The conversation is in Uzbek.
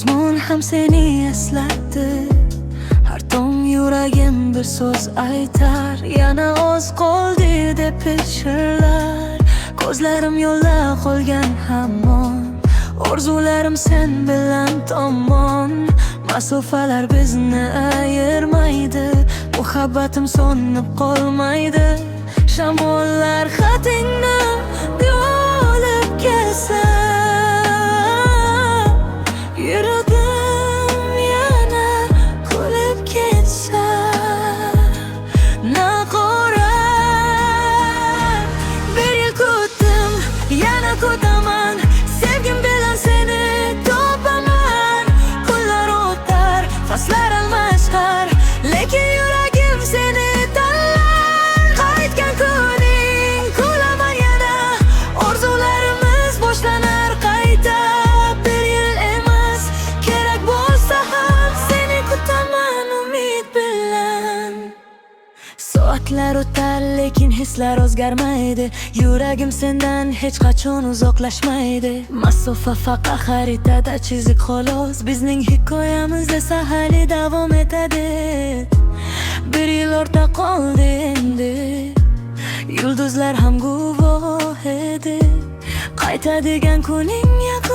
Osmon ham seni eslatdi. Har tong yuragim bir so'z aytar, yana oz qoldi deb pichirlar. Ko'zlarim yo'lda qolgan hamon, orzularim sen bilan tomon. Masofalar bizni ayirmaydi, muhabbatim so'nib qolmaydi. Shamollar xatingni olib kelsa, yuragim yana kulib ketsa. Naqorat bir yil kutdim, yana kutaman. Sevgim bilan seni topaman. Kunlar o'tar, faslar almashar, lekin yuragim seni tanlar. Qaytgan kuning kulaman yana, orzularimiz boshlanar qayta. Bir yil emas, kerak bo'lsa ham seni kutaman umid bilan. Soatlar o'tar, lekin hislar o'zgarmaydi. Yuragim sendan hech qachon uzoqlashmaydi. Masofa faqat xaritada chiziq xolos, bizning hikoyamiz esa hali davom etadi. Bir yil ortda qoldi endi, yulduzlar ham guvoh edi. Qaytadigan kuning yaqin.